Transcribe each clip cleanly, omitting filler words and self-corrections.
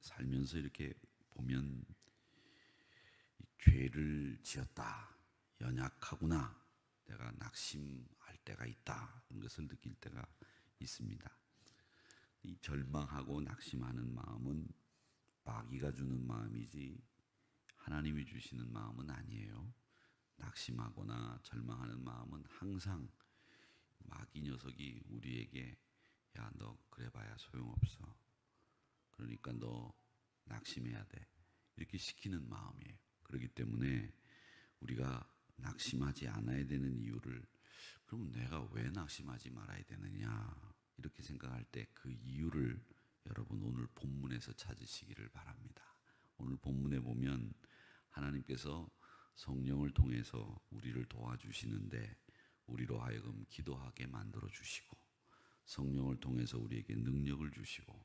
살면서 이렇게 보면 죄를 지었다, 연약하구나, 내가 낙심할 때가 있다, 이런 것을 느낄 때가 있습니다. 이 절망하고 낙심하는 마음은 마귀가 주는 마음이지 하나님이 주시는 마음은 아니에요. 낙심하거나 절망하는 마음은 항상 마귀 녀석이 우리에게 야, 너 그래봐야 소용없어. 그러니까 너 낙심해야 돼. 이렇게 시키는 마음이에요. 그렇기 때문에 우리가 낙심하지 않아야 되는 이유를 그럼 내가 왜 낙심하지 말아야 되느냐 이렇게 생각할 때 그 이유를 여러분 오늘 본문에서 찾으시기를 바랍니다. 오늘 본문에 보면 하나님께서 성령을 통해서 우리를 도와주시는데 우리로 하여금 기도하게 만들어 주시고 성령을 통해서 우리에게 능력을 주시고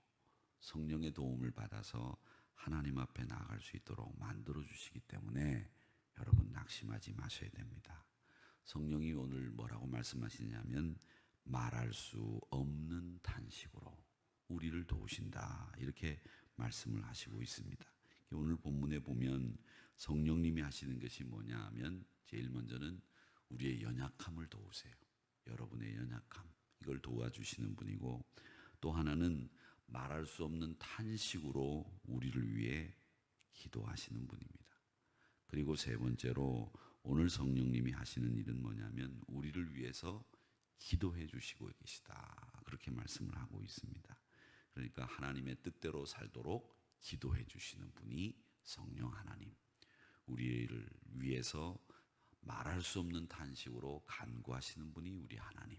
성령의 도움을 받아서 하나님 앞에 나아갈 수 있도록 만들어 주시기 때문에 여러분 낙심하지 마셔야 됩니다. 성령이 오늘 뭐라고 말씀하시냐면 말할 수 없는 탄식으로 우리를 도우신다 이렇게 말씀을 하시고 있습니다. 오늘 본문에 보면 성령님이 하시는 것이 뭐냐 하면 제일 먼저는 우리의 연약함을 도우세요. 여러분의 연약함 이걸 도와주시는 분이고 또 하나는 말할 수 없는 탄식으로 우리를 위해 기도하시는 분입니다. 그리고 세 번째로 오늘 성령님이 하시는 일은 뭐냐면 우리를 위해서 기도해 주시고 계시다 그렇게 말씀을 하고 있습니다. 그러니까 하나님의 뜻대로 살도록 기도해 주시는 분이 성령 하나님, 우리를 위해서 말할 수 없는 탄식으로 간구하시는 분이 우리 하나님,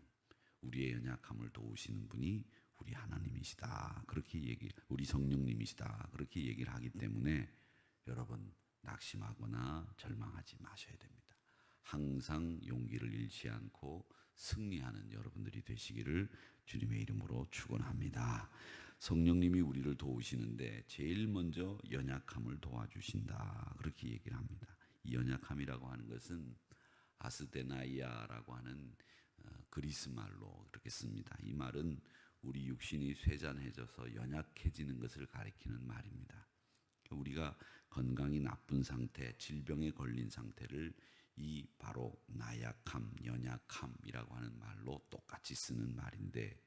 우리의 연약함을 도우시는 분이 우리 하나님이시다 그렇게 우리 성령님이시다 그렇게 얘기를 하기 때문에 여러분 낙심하거나 절망하지 마셔야 됩니다. 항상 용기를 잃지 않고 승리하는 여러분들이 되시기를 주님의 이름으로 축원합니다. 성령님이 우리를 도우시는데 제일 먼저 연약함을 도와주신다 그렇게 얘기를 합니다. 이 연약함이라고 하는 것은 아스데나이아라고 하는 그리스 말로 그렇게 씁니다. 이 말은 우리 육신이 쇠잔해져서 연약해지는 것을 가리키는 말입니다. 우리가 건강이 나쁜 상태, 질병에 걸린 상태를 이 바로 나약함, 연약함이라고 하는 말로 똑같이 쓰는 말인데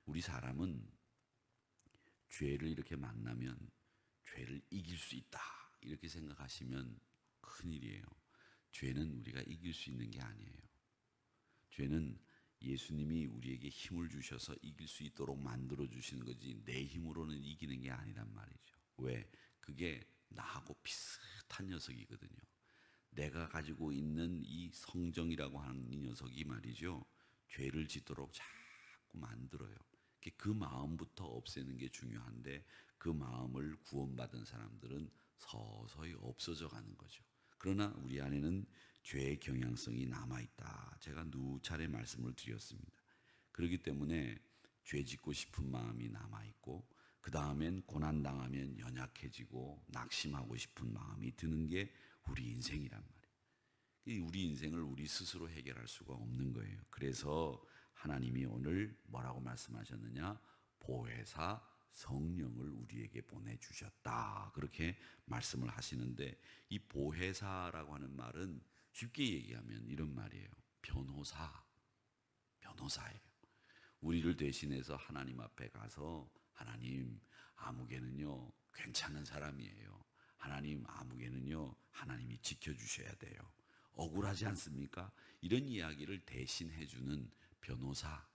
우리 사람은 죄를 이렇게 만나면 죄를 이길 수 있다 이렇게 생각하시면 큰일이에요. 죄는 우리가 이길 수 있는 게 아니에요. 죄는 예수님이 우리에게 힘을 주셔서 이길 수 있도록 만들어 주시는 거지 내 힘으로는 이기는 게 아니란 말이죠. 왜? 그게 나하고 비슷한 녀석이거든요. 내가 가지고 있는 이 성정이라고 하는 이 녀석이 말이죠. 죄를 짓도록 자꾸 만들어요. 그 마음부터 없애는 게 중요한데 그 마음을 구원받은 사람들은 서서히 없어져 가는 거죠. 그러나 우리 안에는 죄의 경향성이 남아있다. 제가 누차례 말씀을 드렸습니다. 그렇기 때문에 죄 짓고 싶은 마음이 남아있고 그 다음엔 고난당하면 연약해지고 낙심하고 싶은 마음이 드는 게 우리 인생이란 말이에요. 우리 인생을 우리 스스로 해결할 수가 없는 거예요. 그래서 하나님이 오늘 뭐라고 말씀하셨느냐? 보혜사 성령을 우리에게 보내주셨다 그렇게 말씀을 하시는데 이 보혜사라고 하는 말은 쉽게 얘기하면 이런 말이에요. 변호사예요. 우리를 대신해서 하나님 앞에 가서 하나님 아무개는요 괜찮은 사람이에요. 하나님 아무개는요 하나님이 지켜주셔야 돼요. 억울하지 않습니까? 이런 이야기를 대신 해주는 변호사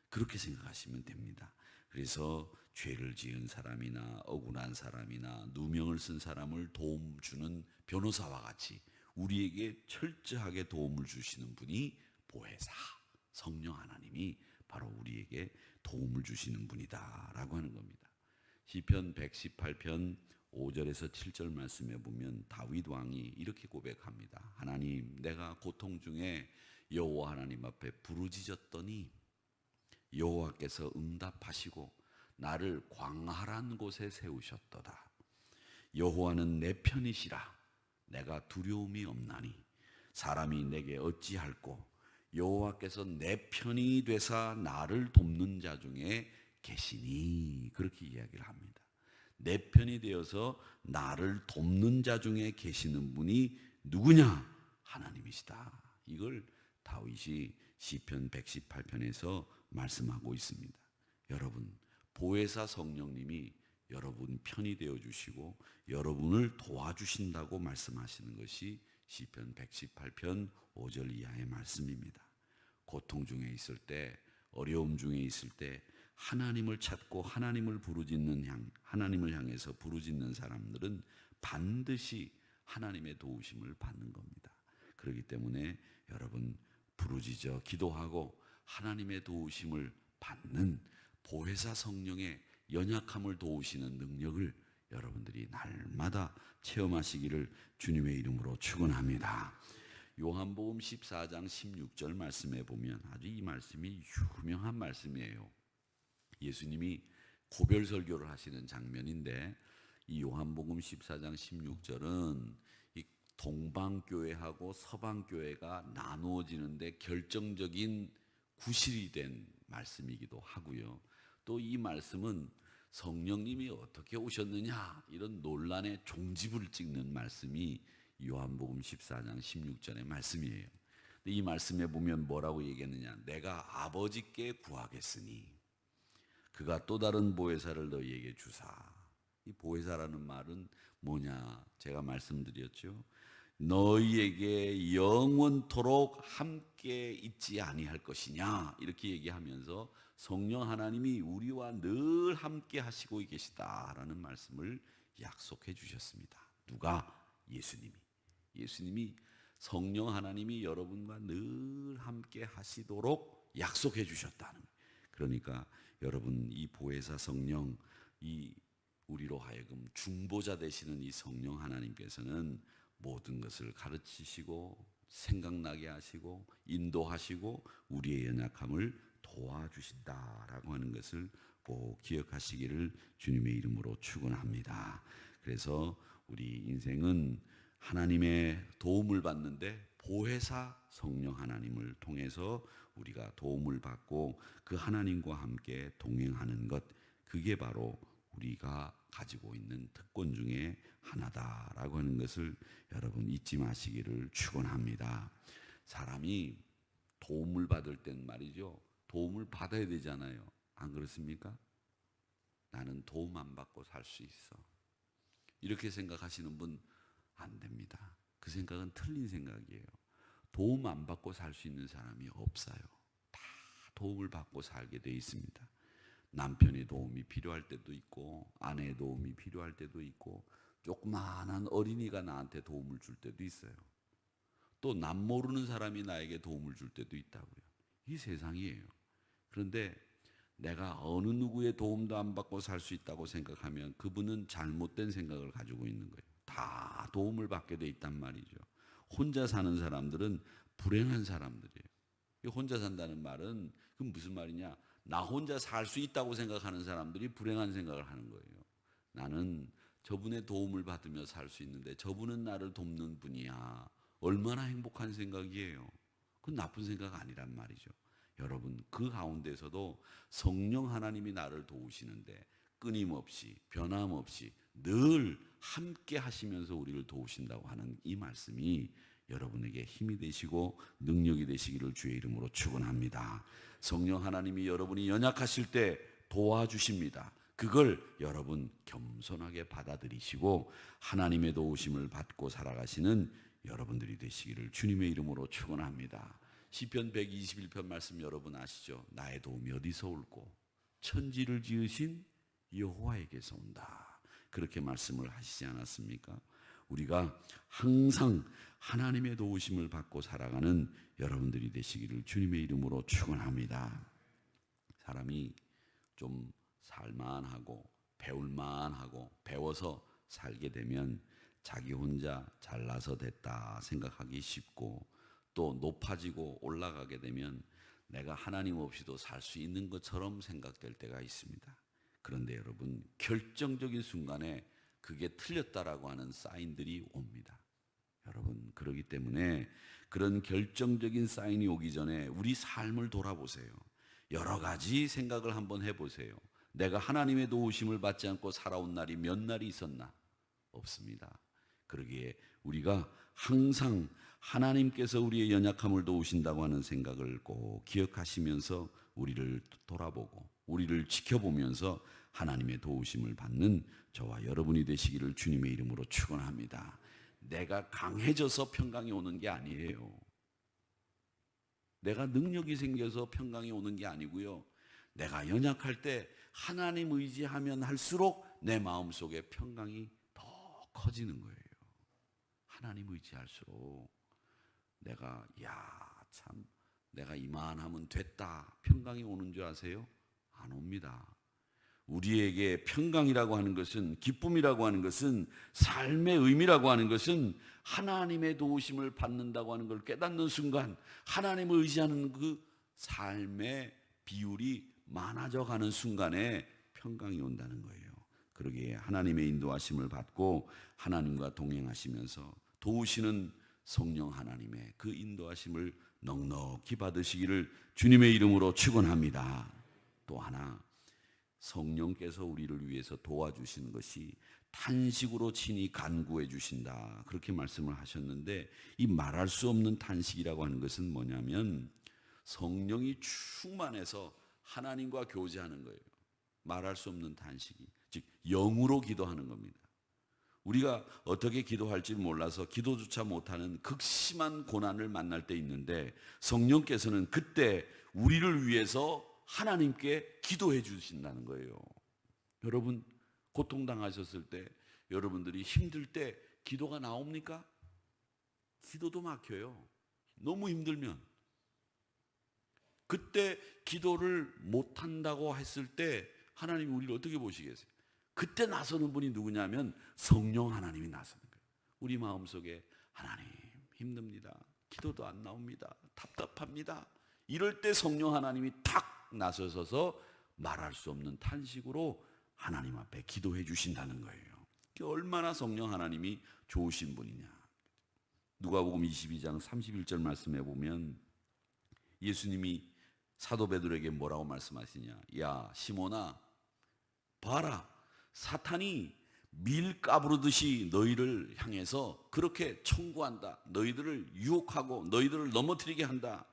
그렇게 생각하시면 됩니다. 그래서 죄를 지은 사람이나 억울한 사람이나 누명을 쓴 사람을 도움 주는 변호사와 같이 우리에게 철저하게 도움을 주시는 분이 보혜사 성령 하나님이 바로 우리에게 도움을 주시는 분이다 라고 하는 겁니다. 시편 118편 5절에서 7절 말씀에 보면 다윗 왕이 이렇게 고백합니다. 하나님 내가 고통 중에 여호와 하나님 앞에 부르짖었더니 여호와께서 응답하시고 나를 광활한 곳에 세우셨도다. 여호와는 내 편이시라. 내가 두려움이 없나니 사람이 내게 어찌할꼬. 여호와께서 내 편이 되사 나를 돕는 자 중에 계시니 그렇게 이야기를 합니다. 내 편이 되어서 나를 돕는 자 중에 계시는 분이 누구냐? 하나님이시다. 이걸 다윗이 시편 118편에서 말씀하고 있습니다. 여러분, 보혜사 성령님이 여러분 편이 되어 주시고 여러분을 도와주신다고 말씀하시는 것이 시편 118편 5절 이하의 말씀입니다. 고통 중에 있을 때, 어려움 중에 있을 때 하나님을 찾고 하나님을 하나님을 향해서 부르짖는 사람들은 반드시 하나님의 도우심을 받는 겁니다. 그렇기 때문에 여러분, 부르짖어 기도하고 하나님의 도우심을 받는 보혜사 성령의 연약함을 도우시는 능력을 여러분들이 날마다 체험하시기를 주님의 이름으로 축원합니다. 요한복음 14장 16절 말씀에 보면 아주 이 말씀이 유명한 말씀이에요. 예수님이 고별 설교를 하시는 장면인데, 이 요한복음 14장 16절은 이 동방교회하고 서방교회가 나누어지는데 결정적인 구실이 된 말씀이기도 하고요. 또 이 말씀은 성령님이 어떻게 오셨느냐 이런 논란의 종지부를 찍는 말씀이 요한복음 14장 16절의 말씀이에요. 이 말씀에 보면 뭐라고 얘기했느냐? 내가 아버지께 구하겠으니 그가 또 다른 보혜사를 너희에게 주사. 이 보혜사라는 말은 뭐냐? 제가 말씀드렸죠. 너희에게 영원토록 함께 있지 아니할 것이냐 이렇게 얘기하면서 성령 하나님이 우리와 늘 함께 하시고 계시다라는 말씀을 약속해 주셨습니다. 누가? 예수님이 성령 하나님이 여러분과 늘 함께 하시도록 약속해 주셨다는 거예요. 그러니까 여러분, 이 보혜사 성령, 이 우리로 하여금 중보자 되시는 이 성령 하나님께서는 모든 것을 가르치시고 생각나게 하시고 인도하시고 우리의 연약함을 도와주신다라고 하는 것을 꼭 기억하시기를 주님의 이름으로 축원합니다. 그래서 우리 인생은 하나님의 도움을 받는데 보혜사 성령 하나님을 통해서 우리가 도움을 받고 그 하나님과 함께 동행하는 것, 그게 바로 우리가 가지고 있는 특권 중에 하나다라고 하는 것을 여러분 잊지 마시기를 축원합니다. 사람이 도움을 받을 땐 말이죠, 도움을 받아야 되잖아요. 안 그렇습니까? 나는 도움 안 받고 살 수 있어, 이렇게 생각하시는 분 안 됩니다. 그 생각은 틀린 생각이에요. 도움 안 받고 살 수 있는 사람이 없어요. 다 도움을 받고 살게 돼 있습니다. 남편의 도움이 필요할 때도 있고, 아내의 도움이 필요할 때도 있고, 조그마한 어린이가 나한테 도움을 줄 때도 있어요. 또 남 모르는 사람이 나에게 도움을 줄 때도 있다고요. 이 세상이에요. 그런데 내가 어느 누구의 도움도 안 받고 살 수 있다고 생각하면 그분은 잘못된 생각을 가지고 있는 거예요. 다 도움을 받게 돼 있단 말이죠. 혼자 사는 사람들은 불행한 사람들이에요. 혼자 산다는 말은 그 무슨 말이냐? 나 혼자 살 수 있다고 생각하는 사람들이 불행한 생각을 하는 거예요. 나는 저분의 도움을 받으며 살 수 있는데 저분은 나를 돕는 분이야. 얼마나 행복한 생각이에요. 그건 나쁜 생각 아니란 말이죠. 여러분, 그 가운데서도 성령 하나님이 나를 도우시는데 끊임없이 변함없이 늘 함께 하시면서 우리를 도우신다고 하는 이 말씀이 여러분에게 힘이 되시고 능력이 되시기를 주의 이름으로 축원합니다. 성령 하나님이 여러분이 연약하실 때 도와주십니다. 그걸 여러분 겸손하게 받아들이시고 하나님의 도우심을 받고 살아가시는 여러분들이 되시기를 주님의 이름으로 축원합니다. 시편 121편 말씀 여러분 아시죠? 나의 도움이 어디서 올꼬? 천지를 지으신 여호와에게서 온다. 그렇게 말씀을 하시지 않았습니까? 우리가 항상 하나님의 도우심을 받고 살아가는 여러분들이 되시기를 주님의 이름으로 축원합니다. 사람이 좀 살만하고 배울만하고 배워서 살게 되면 자기 혼자 잘나서 됐다 생각하기 쉽고, 또 높아지고 올라가게 되면 내가 하나님 없이도 살 수 있는 것처럼 생각될 때가 있습니다. 그런데 여러분, 결정적인 순간에 그게 틀렸다라고 하는 사인들이 옵니다. 여러분, 그렇기 때문에 그런 결정적인 사인이 오기 전에 우리 삶을 돌아보세요. 여러 가지 생각을 한번 해보세요. 내가 하나님의 도우심을 받지 않고 살아온 날이 몇 날이 있었나? 없습니다. 그러기에 우리가 항상 하나님께서 우리의 연약함을 도우신다고 하는 생각을 꼭 기억하시면서 우리를 돌아보고 우리를 지켜보면서 하나님의 도우심을 받는 저와 여러분이 되시기를 주님의 이름으로 축원합니다. 내가 강해져서 평강이 오는 게 아니에요. 내가 능력이 생겨서 평강이 오는 게 아니고요. 내가 연약할 때 하나님 의지하면 할수록 내 마음속에 평강이 더 커지는 거예요. 하나님 의지할수록 내가 참 내가 이만하면 됐다 평강이 오는 줄 아세요? 안 옵니다. 우리에게 평강이라고 하는 것은, 기쁨이라고 하는 것은, 삶의 의미라고 하는 것은 하나님의 도우심을 받는다고 하는 걸 깨닫는 순간 하나님을 의지하는 그 삶의 비율이 많아져 가는 순간에 평강이 온다는 거예요. 그러기에 하나님의 인도하심을 받고 하나님과 동행하시면서 도우시는 성령 하나님의 그 인도하심을 넉넉히 받으시기를 주님의 이름으로 축원합니다. 또 하나, 성령께서 우리를 위해서 도와주시는 것이 탄식으로 친히 간구해 주신다, 그렇게 말씀을 하셨는데, 이 말할 수 없는 탄식이라고 하는 것은 뭐냐면 성령이 충만해서 하나님과 교제하는 거예요. 말할 수 없는 탄식이, 즉 영으로 기도하는 겁니다. 우리가 어떻게 기도할지 몰라서 기도조차 못하는 극심한 고난을 만날 때 있는데, 성령께서는 그때 우리를 위해서 하나님께 기도해 주신다는 거예요. 여러분, 고통당하셨을 때, 여러분들이 힘들 때 기도가 나옵니까? 기도도 막혀요. 너무 힘들면. 그때 기도를 못한다고 했을 때 하나님이 우리를 어떻게 보시겠어요? 그때 나서는 분이 누구냐면 성령 하나님이 나서는 거예요. 우리 마음속에 하나님 힘듭니다, 기도도 안 나옵니다, 답답합니다, 이럴 때 성령 하나님이 탁 나서셔서 말할 수 없는 탄식으로 하나님 앞에 기도해 주신다는 거예요. 얼마나 성령 하나님이 좋으신 분이냐. 누가복음 22장 31절 말씀해 보면 예수님이 사도 베드로에게 뭐라고 말씀하시냐? 야 시몬아, 봐라, 사탄이 밀 까부르듯이 너희를 향해서 그렇게 청구한다. 너희들을 유혹하고 너희들을 넘어뜨리게 한다.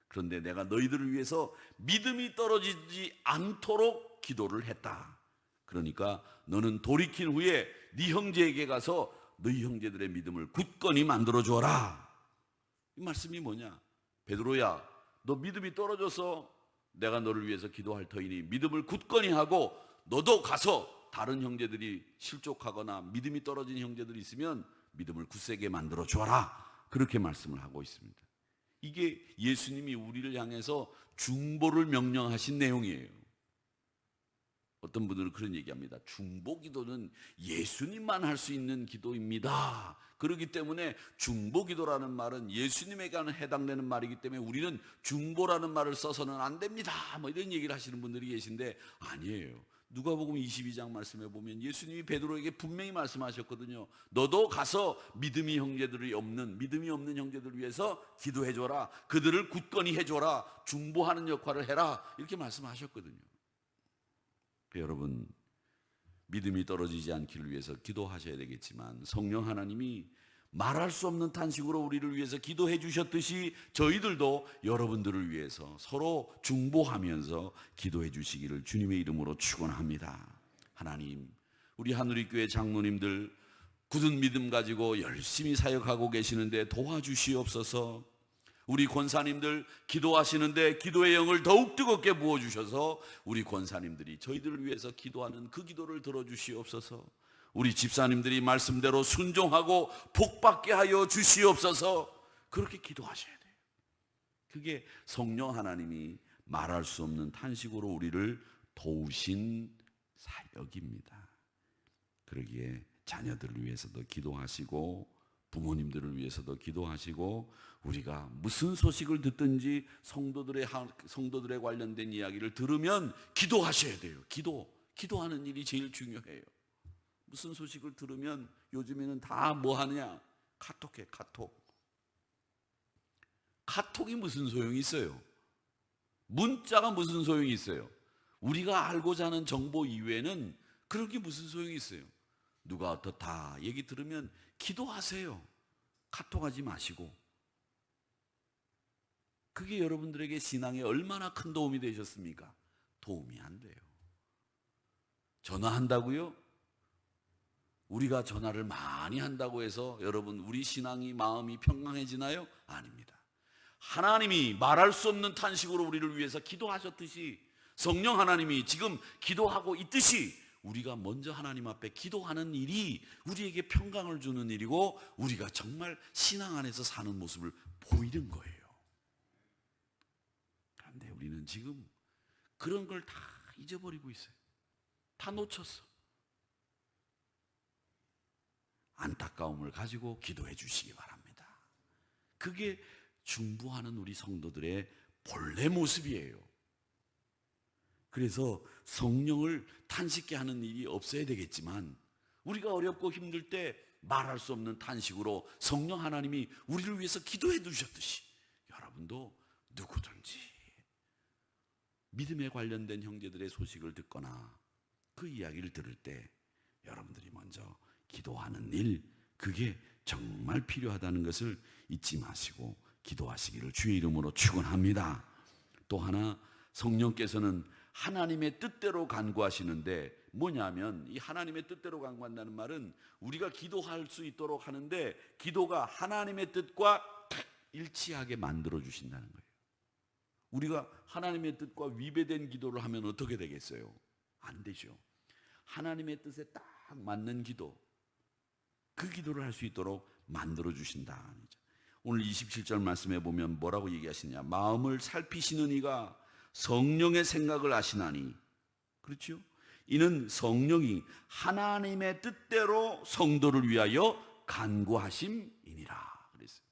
그런데 내가 너희들을 위해서 믿음이 떨어지지 않도록 기도를 했다. 그러니까 너는 돌이킨 후에 네 형제에게 가서 너희 형제들의 믿음을 굳건히 만들어 주어라. 이 말씀이 뭐냐? 베드로야, 너 믿음이 떨어져서 내가 너를 위해서 기도할 터이니 믿음을 굳건히 하고 너도 가서 다른 형제들이 실족하거나 믿음이 떨어진 형제들이 있으면 믿음을 굳세게 만들어 주어라. 그렇게 말씀을 하고 있습니다. 이게 예수님이 우리를 향해서 중보를 명령하신 내용이에요. 어떤 분들은 그런 얘기합니다. 중보 기도는 예수님만 할 수 있는 기도입니다. 그렇기 때문에 중보 기도라는 말은 예수님에게 해당되는 말이기 때문에 우리는 중보라는 말을 써서는 안 됩니다, 뭐 이런 얘기를 하시는 분들이 계신데, 아니에요. 누가복음 22장 말씀해 보면 예수님이 베드로에게 분명히 말씀하셨거든요. 너도 가서 믿음이 없는 형제들을 위해서 기도해 줘라. 그들을 굳건히 해 줘라. 중보하는 역할을 해라. 이렇게 말씀하셨거든요. 여러분, 믿음이 떨어지지 않기를 위해서 기도하셔야 되겠지만 성령 하나님이 말할 수 없는 탄식으로 우리를 위해서 기도해 주셨듯이 저희들도 여러분들을 위해서 서로 중보하면서 기도해 주시기를 주님의 이름으로 축원합니다. 하나님, 우리 하누리교회 장로님들 굳은 믿음 가지고 열심히 사역하고 계시는데 도와주시옵소서. 우리 권사님들 기도하시는데 기도의 영을 더욱 뜨겁게 부어주셔서 우리 권사님들이 저희들을 위해서 기도하는 그 기도를 들어주시옵소서. 우리 집사님들이 말씀대로 순종하고 복받게 하여 주시옵소서. 그렇게 기도하셔야 돼요. 그게 성령 하나님이 말할 수 없는 탄식으로 우리를 도우신 사역입니다. 그러기에 자녀들을 위해서도 기도하시고 부모님들을 위해서도 기도하시고, 우리가 무슨 소식을 듣든지 성도들에 관련된 이야기를 들으면 기도하셔야 돼요. 기도하는 일이 제일 중요해요. 무슨 소식을 들으면 요즘에는 다 뭐 하느냐? 카톡해, 카톡. 카톡이 무슨 소용이 있어요? 문자가 무슨 소용이 있어요? 우리가 알고자 하는 정보 이외에는 그런 게 무슨 소용이 있어요? 누가 어떻다 얘기 들으면 기도하세요. 카톡하지 마시고. 그게 여러분들에게 신앙에 얼마나 큰 도움이 되셨습니까? 도움이 안 돼요. 전화한다고요? 우리가 전화를 많이 한다고 해서 여러분 우리 신앙이 마음이 평강해지나요? 아닙니다. 하나님이 말할 수 없는 탄식으로 우리를 위해서 기도하셨듯이 성령 하나님이 지금 기도하고 있듯이 우리가 먼저 하나님 앞에 기도하는 일이 우리에게 평강을 주는 일이고 우리가 정말 신앙 안에서 사는 모습을 보이는 거예요. 그런데 우리는 지금 그런 걸 다 잊어버리고 있어요. 다 놓쳤어. 안타까움을 가지고 기도해 주시기 바랍니다. 그게 중보하는 우리 성도들의 본래 모습이에요. 그래서 성령을 탄식케 하는 일이 없어야 되겠지만 우리가 어렵고 힘들 때 말할 수 없는 탄식으로 성령 하나님이 우리를 위해서 기도해 주셨듯이 여러분도 누구든지 믿음에 관련된 형제들의 소식을 듣거나 그 이야기를 들을 때 여러분들이 먼저 기도하는 일, 그게 정말 필요하다는 것을 잊지 마시고 기도하시기를 주의 이름으로 축원합니다. 또 하나, 성령께서는 하나님의 뜻대로 간구하시는데 뭐냐면 이 하나님의 뜻대로 간구한다는 말은 우리가 기도할 수 있도록 하는데 기도가 하나님의 뜻과 일치하게 만들어 주신다는 거예요. 우리가 하나님의 뜻과 위배된 기도를 하면 어떻게 되겠어요? 안 되죠. 하나님의 뜻에 딱 맞는 기도, 그 기도를 할 수 있도록 만들어 주신다. 오늘 27절 말씀에 보면 뭐라고 얘기하시냐? 마음을 살피시는 이가 성령의 생각을 아시나니. 그렇죠? 이는 성령이 하나님의 뜻대로 성도를 위하여 간구하심이니라. 그랬어요.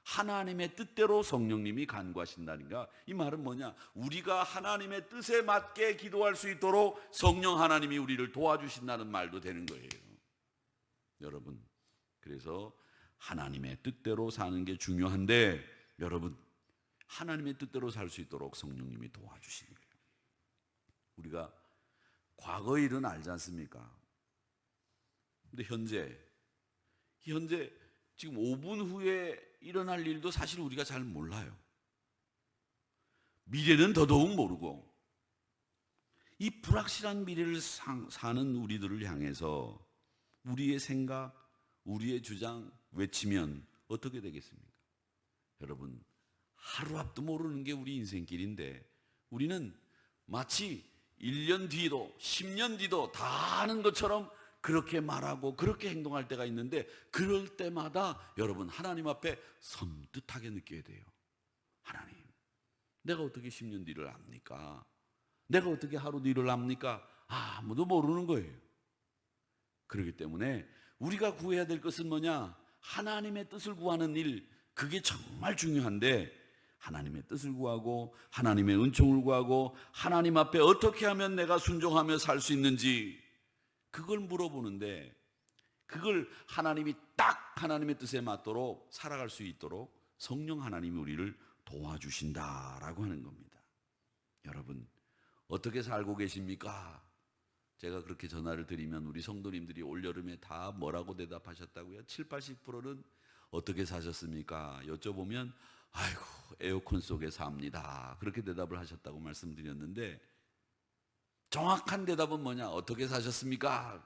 하나님의 뜻대로 성령님이 간구하신다니까 이 말은 뭐냐? 우리가 하나님의 뜻에 맞게 기도할 수 있도록 성령 하나님이 우리를 도와주신다는 말도 되는 거예요. 여러분, 그래서 하나님의 뜻대로 사는 게 중요한데 여러분, 하나님의 뜻대로 살 수 있도록 성령님이 도와주시는 거예요. 우리가 과거 일은 알지 않습니까? 근데 현재 지금 5분 후에 일어날 일도 사실 우리가 잘 몰라요. 미래는 더더욱 모르고 이 불확실한 미래를 사는 우리들을 향해서 우리의 생각, 우리의 주장 외치면 어떻게 되겠습니까? 여러분, 하루 앞도 모르는 게 우리 인생길인데 우리는 마치 1년 뒤도 10년 뒤도 다 아는 것처럼 그렇게 말하고 그렇게 행동할 때가 있는데 그럴 때마다 여러분 하나님 앞에 섬뜩하게 느껴야 돼요. 하나님, 내가 어떻게 10년 뒤를 압니까? 내가 어떻게 하루 뒤를 압니까? 아무도 모르는 거예요. 그렇기 때문에 우리가 구해야 될 것은 뭐냐? 하나님의 뜻을 구하는 일, 그게 정말 중요한데 하나님의 뜻을 구하고 하나님의 은총을 구하고 하나님 앞에 어떻게 하면 내가 순종하며 살 수 있는지 그걸 물어보는데 그걸 하나님이 딱 하나님의 뜻에 맞도록 살아갈 수 있도록 성령 하나님이 우리를 도와주신다라고 하는 겁니다. 여러분, 어떻게 살고 계십니까? 제가 그렇게 전화를 드리면 우리 성도님들이 올여름에 다 뭐라고 대답하셨다고요? 70~80%는 어떻게 사셨습니까? 여쭤보면 아이고 에어컨 속에 삽니다. 그렇게 대답을 하셨다고 말씀드렸는데 정확한 대답은 뭐냐? 어떻게 사셨습니까?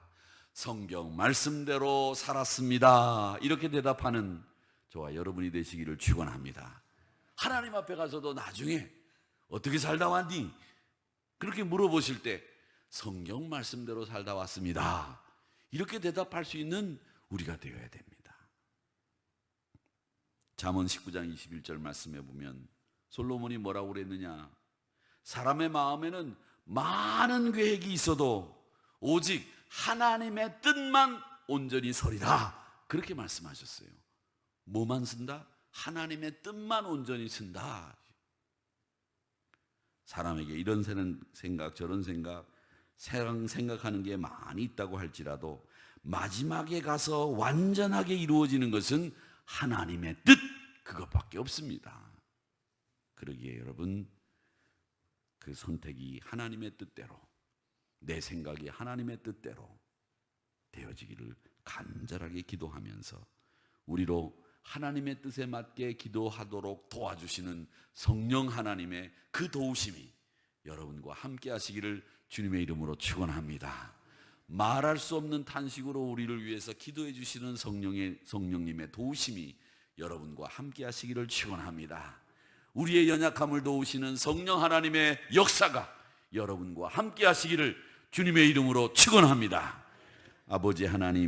성경 말씀대로 살았습니다. 이렇게 대답하는 저와 여러분이 되시기를 축원합니다. 하나님 앞에 가서도 나중에 어떻게 살다 왔니? 그렇게 물어보실 때 성경 말씀대로 살다 왔습니다. 이렇게 대답할 수 있는 우리가 되어야 됩니다. 잠언 19장 21절 말씀에 보면 솔로몬이 뭐라고 그랬느냐? 사람의 마음에는 많은 계획이 있어도 오직 하나님의 뜻만 온전히 서리라. 그렇게 말씀하셨어요. 뭐만 쓴다? 하나님의 뜻만 온전히 쓴다. 사람에게 이런 생각 저런 생각하는 게 많이 있다고 할지라도 마지막에 가서 완전하게 이루어지는 것은 하나님의 뜻, 그것밖에 없습니다. 그러기에 여러분, 그 선택이 하나님의 뜻대로, 내 생각이 하나님의 뜻대로 되어지기를 간절하게 기도하면서 우리로 하나님의 뜻에 맞게 기도하도록 도와주시는 성령 하나님의 그 도우심이 여러분과 함께 하시기를 주님의 이름으로 축원합니다. 말할 수 없는 탄식으로 우리를 위해서 기도해 주시는 성령님의 도우심이 여러분과 함께 하시기를 축원합니다. 우리의 연약함을 도우시는 성령 하나님의 역사가 여러분과 함께 하시기를 주님의 이름으로 축원합니다. 아버지 하나님,